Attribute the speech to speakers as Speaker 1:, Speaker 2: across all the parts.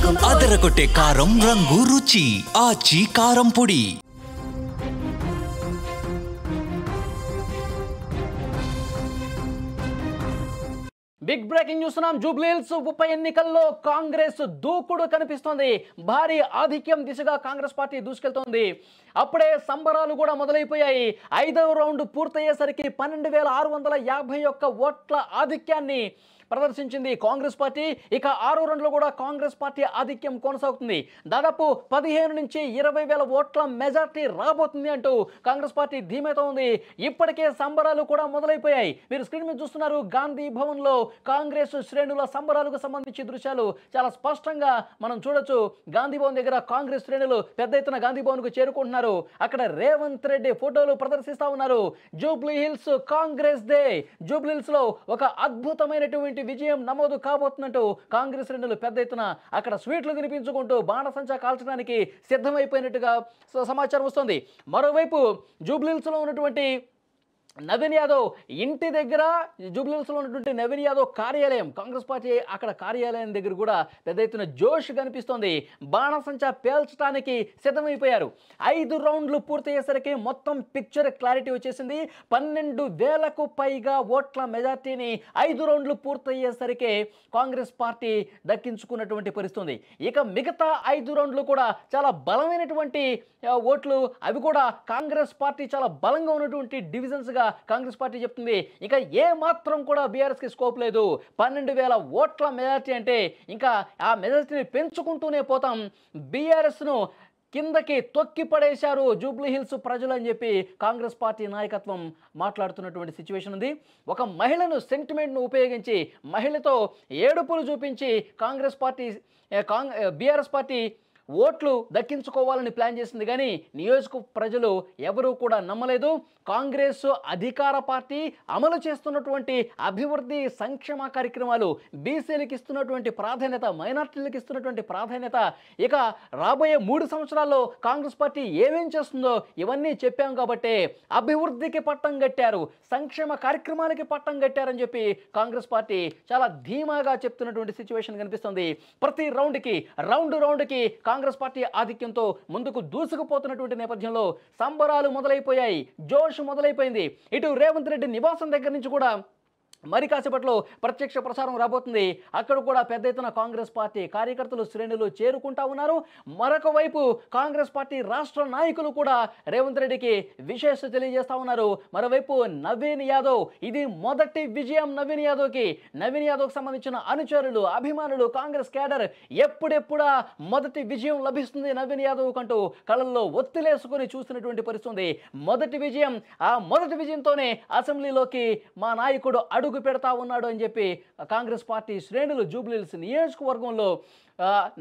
Speaker 1: అదరగొట్టే కారం రంగు రుచి ఆచి కారం పొడి.
Speaker 2: బిగ్ బ్రేకింగ్ చూస్తున్నాం. జూబ్లీహిల్స్ ఉప ఎన్నికల్లో కాంగ్రెస్ దూకుడు కనిపిస్తోంది. భారీ ఆధిక్యం దిశగా కాంగ్రెస్ పార్టీ దూసుకెళ్తోంది. అప్పుడే సంబరాలు కూడా మొదలైపోయాయి. 5వ రౌండ్ పూర్తయ్యేసరికి 12,651 ఓట్ల ఆధిక్యాన్ని ప్రదర్శించింది కాంగ్రెస్ పార్టీ. ఇక 6వ రౌండ్లో కూడా కాంగ్రెస్ పార్టీ ఆధిక్యం కొనసాగుతుంది. దాదాపు 15 నుంచి 20,000 ఓట్ల మెజార్టీ రాబోతుంది అంటూ కాంగ్రెస్ పార్టీ ధీమాతో ఉంది. ఇప్పటికే సంబరాలు కూడా మొదలైపోయాయి. మీరు స్క్రీన్ మీద చూస్తున్నారు. గాంధీ భవన్లో కాంగ్రెస్ శ్రేణుల సంబరాలకు సంబంధించి దృశ్యాలు చాలా స్పష్టంగా మనం చూడొచ్చు. గాంధీ భవన్ దగ్గర కాంగ్రెస్ శ్రేణులు పెద్ద ఎత్తున గాంధీ భవన్ కు చేరుకుంటున్నారు. అక్కడ రేవంత్ రెడ్డి ఫోటోలు ప్రదర్శిస్తా ఉన్నారు. జూబ్లీహిల్స్ కాంగ్రెస్ డే. జూబ్లీహిల్స్ లో ఒక అద్భుతమైనటువంటి విజయం నమోదు కాబోతున్నట్టు కాంగ్రెస్ శ్రేణులు పెద్ద ఎత్తున అక్కడ స్వీట్లు తినిపించుకుంటూ బాణసంచా కాల్చడానికి సిద్ధమైపోయినట్టుగా సమాచారం వస్తుంది. మరోవైపు జూబ్లీహిల్స్ లో ఉన్నటువంటి నవీన్ యాదవ్ ఇంటి దగ్గర, జూబ్లీహిల్స్లో ఉన్నటువంటి నవీన్ యాదవ్ కార్యాలయం, కాంగ్రెస్ పార్టీ అక్కడ కార్యాలయం దగ్గర కూడా పెద్ద ఎత్తున జోష్ కనిపిస్తోంది. బాణసంచా పేల్చడానికి సిద్ధమైపోయారు. 5 రౌండ్లు పూర్తయ్యేసరికి మొత్తం పిక్చర్ క్లారిటీ వచ్చేసింది. 12,000కు పైగా ఓట్ల మెజార్టీని 5 రౌండ్లు పూర్తయ్యేసరికి కాంగ్రెస్ పార్టీ దక్కించుకున్నటువంటి పరిస్థితి. ఇక మిగతా 5 రౌండ్లు కూడా చాలా బలమైనటువంటి ఓట్లు. అవి కూడా కాంగ్రెస్ పార్టీ చాలా బలంగా ఉన్నటువంటి డివిజన్స్గా కాంగ్రెస్ పార్టీ చెప్తుంది. ఇక ఏ మాత్రం కూడా బీఆర్ఎస్ కి స్కోప్ లేదు. 12,000 ఓట్ల మెజార్టీ అంటే ఇంకా ఆ మెజార్టీని పెంచుకుంటూనే పోతాం. బీఆర్ఎస్ ను కిందకి తొక్కి పడేశారు జూబ్లీహిల్స్ ప్రజలు అని చెప్పి కాంగ్రెస్ పార్టీ నాయకత్వం మాట్లాడుతున్నటువంటి సిచ్యువేషన్ ఉంది. ఒక మహిళను సెంటిమెంట్ను ఉపయోగించి, మహిళతో ఏడుపులు చూపించి బీఆర్ఎస్ పార్టీ ఓట్లు దక్కించుకోవాలని ప్లాన్ చేసింది. కానీ నియోజక ప్రజలు ఎవరూ కూడా నమ్మలేదు. కాంగ్రెస్ అధికార పార్టీ అమలు చేస్తున్నటువంటి అభివృద్ధి సంక్షేమ కార్యక్రమాలు, బీసీలకు ఇస్తున్నటువంటి ప్రాధాన్యత, మైనార్టీలకు ఇస్తున్నటువంటి ప్రాధాన్యత, ఇక రాబోయే 3 సంవత్సరాల్లో కాంగ్రెస్ పార్టీ ఏమేం చేస్తుందో ఇవన్నీ చెప్పాం కాబట్టి అభివృద్ధికి పట్టం కట్టారు, సంక్షేమ కార్యక్రమాలకి పట్టం కట్టారని చెప్పి కాంగ్రెస్ పార్టీ చాలా ధీమాగా చెప్తున్నటువంటి సిచ్యువేషన్ కనిపిస్తుంది. ప్రతి రౌండ్కి కాంగ్రెస్ పార్టీ ఆధిక్యంతో ముందుకు దూసుకుపోతున్నటువంటి నేపథ్యంలో సంబరాలు మొదలైపోయాయి. జోష్ మొదలైపోయింది. ఇటు రేవంత్ రెడ్డి నివాసం దగ్గర నుంచి కూడా మరి కాసేపట్లో ప్రత్యక్ష ప్రసారం రాబోతుంది. అక్కడ కూడా పెద్ద ఎత్తున కాంగ్రెస్ పార్టీ కార్యకర్తలు, శ్రేణులు చేరుకుంటా ఉన్నారు. మరొక వైపు కాంగ్రెస్ పార్టీ రాష్ట్ర నాయకులు కూడా రేవంత్ రెడ్డికి విశేష తెలియజేస్తా ఉన్నారు. మరోవైపు నవీన్ యాదవ్, ఇది మొదటి విజయం నవీన్ యాదవ్కి సంబంధించిన అనుచరులు, అభిమానులు, కాంగ్రెస్ క్యాడర్ ఎప్పుడెప్పుడా మొదటి విజయం లభిస్తుంది నవీన్ యాదవ్ కంటూ కళ్ళల్లో ఒత్తిలేసుకొని చూస్తున్నటువంటి పరిస్థితి. మొదటి విజయం, ఆ మొదటి విజయంతోనే అసెంబ్లీలోకి మా నాయకుడు అడుగు పెడతా ఉన్నాడు అని చెప్పి కాంగ్రెస్ పార్టీ శ్రేణులు జూబ్లీహిల్స్ నియోజకవర్గంలో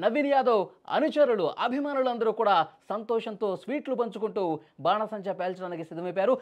Speaker 2: నవీన్ యాదవ్ అనుచరులు, అభిమానులు అందరూ కూడా సంతోషంతో స్వీట్లు పంచుకుంటూ బాణసంచా పేల్చడానికి సిద్ధమైపోయారు.